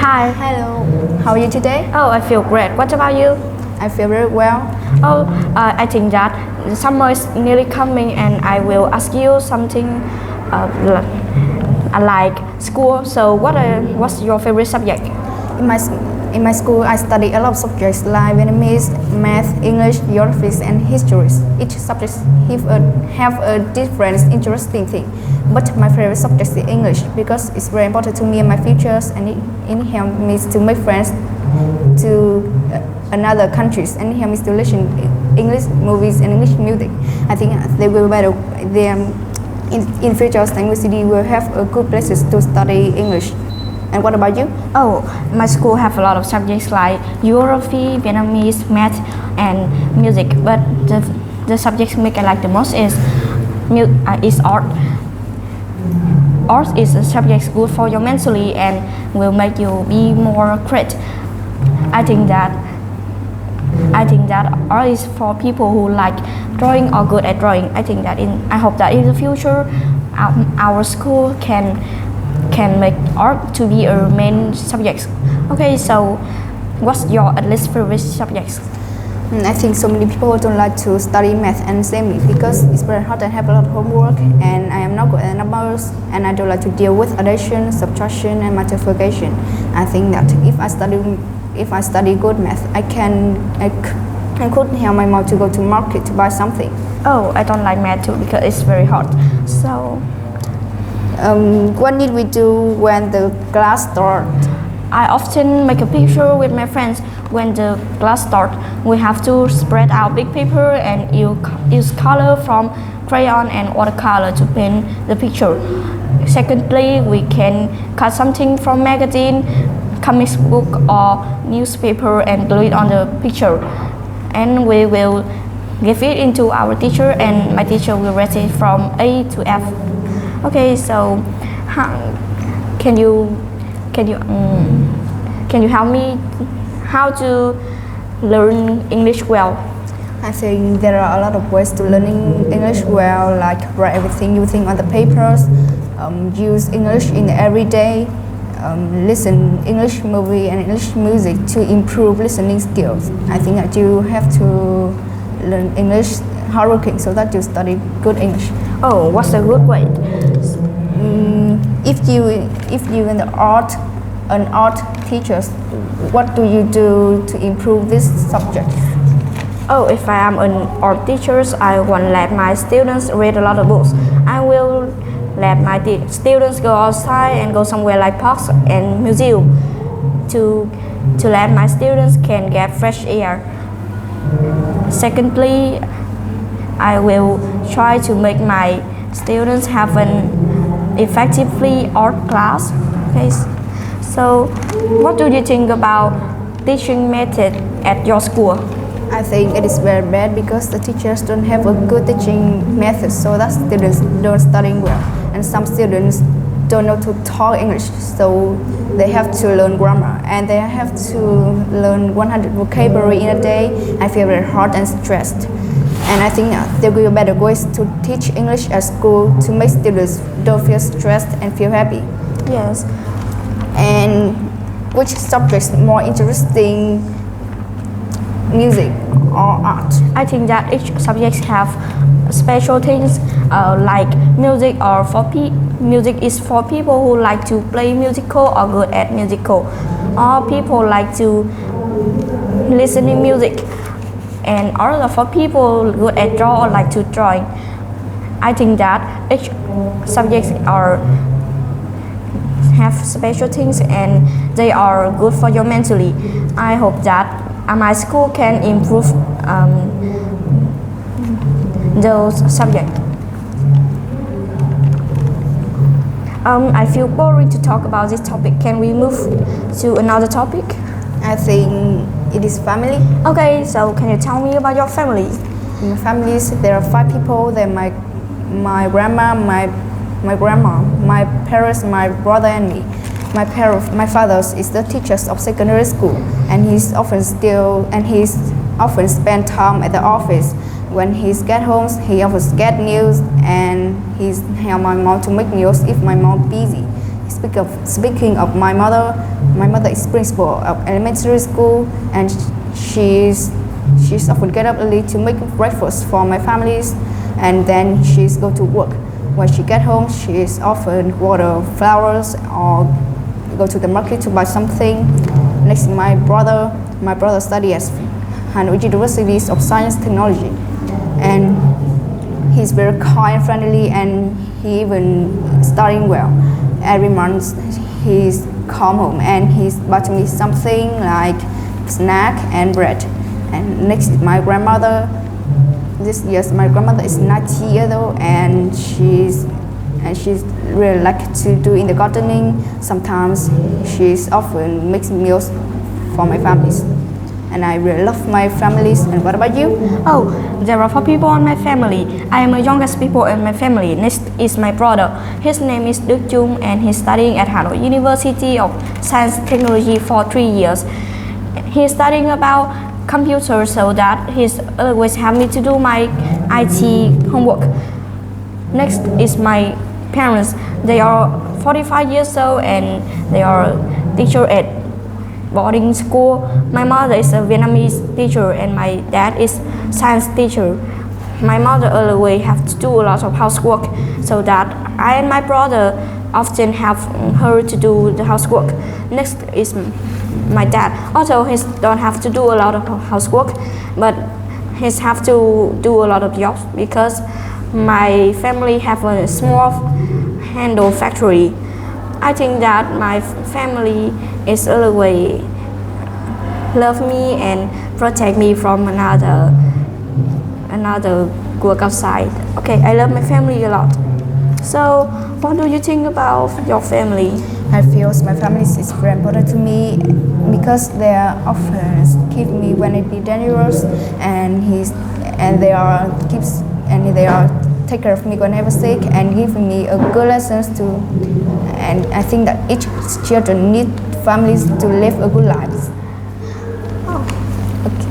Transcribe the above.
Hi. Hello, how are you today? Oh, I feel great. What about you? I feel very well. Oh, I think that the summer is nearly coming, and I will ask you something like school. So, what's your favorite subject? In my, in my school, I study a lot of subjects like Vietnamese, math, English, geography, and history. Each subject have a different interesting thing. But my favorite subject is English because it's very important to me in my futures, and it helps me to make friends to another countries, and it helps me to listen English movies and English music. I think they will better. In future, university will have a good places to study English. And what about you? Oh, my school have a lot of subjects like geography, Vietnamese, math, and music. But the subjects make I like the most is art. Art is a subject good for you mentally and will make you be more creative. I think that art is for people who like drawing or good at drawing. I hope that in the future our school can make art to be a main subject. Okay, so what's your at least favorite subjects? I think so many people don't like to study math and semi because it's very hard and have a lot of homework, and I am not good at numbers, and I don't like to deal with addition, subtraction, and multiplication. I think that if I study good math, I could help my mom to go to market to buy something. Oh, I don't like math too because it's very hard. So what need we do when the class starts? I often make a picture with my friends when the class starts. We have to spread out big paper and use color from crayon and watercolor to paint the picture. Secondly, we can cut something from magazine, comic book or newspaper and glue it on the picture. And we will give it into our teacher, and my teacher will rate it from A to F. Okay, so can you help me how to learn English well? I think there are a lot of ways to learning English well, like write everything you think on the papers, use English in everyday, listen English movie and English music to improve listening skills. I think that you have to learn English hardworking so that you study good English. Oh, what's a good way? If you in the art teachers, what do you do to improve this subject? Oh, if I am an art teacher, I won't let my students read a lot of books. I will let my students go outside and go somewhere like parks and museum to let my students can get fresh air. Secondly, I will try to make my students have an effectively art class. Okay, so what do you think about teaching method at your school? I think it is very bad because the teachers don't have a good teaching method, so that students don't study well, and some students don't know to talk English, so they have to learn grammar and they have to learn 100 vocabulary in a day. I feel very hard and stressed, and I think there will be better ways to teach English at school to make students don't feel stressed and feel happy. Yes. And which subjects more interesting, music or art? I think that each subject have special things like music music is for people who like to play musical or good at musical, or people like to listening music, and art for people good at draw or like to drawing. I think that each subjects have special things and they are good for you mentally. I hope that my school can improve those subjects. I feel boring to talk about this topic. Can we move to another topic? I think it is family. Okay, so can you tell me about your family? In my families, there are 5 people. They're my grandma, my parents, my brother, and me. My father is the teacher of secondary school, and he's often spend time at the office. When he get home, he always get news, and he's help my mom to make news if my mom busy. Speaking of my mother, My mother is principal of elementary school, and she's often get up early to make breakfast for my families, and then she's go to work. When she get home, she's often water flowers or go to the market to buy something. Next, my brother studies at Hanoi University of Science Technology, and he's very kind and friendly, and he even studying well. Every month he's come home and he's bought me something like snack and bread. And next is my grandmother. This year my grandmother is 90 years old, and she's really like to do in the gardening. Sometimes she's often makes meals for my families, and I really love my families. And what about you? Oh, there are 4 people in my family. I am the youngest people in my family. Next is my brother. His name is Đức Trung, and he's studying at Hanoi University of Science Technology for 3 years. He's studying about computers, so that he's always help me to do my IT homework. Next is my parents. They are 45 years old, and they are teacher at boarding school. My mother is a Vietnamese teacher, and my dad is science teacher. My mother always have to do a lot of housework, so that I and my brother often help her to do the housework. Next is my dad. Although he don't have to do a lot of housework, but he have to do a lot of jobs because my family have a small handle factory. I think that my family is always love me and protect me from another work outside. Okay, I love my family a lot. So, what do you think about your family? I feel my family is very important to me because they are often keep me when it be dangerous, and they are take care of me when I was sick and give me a good lessons to. And I think that each children need families to live a good life. Oh. Okay.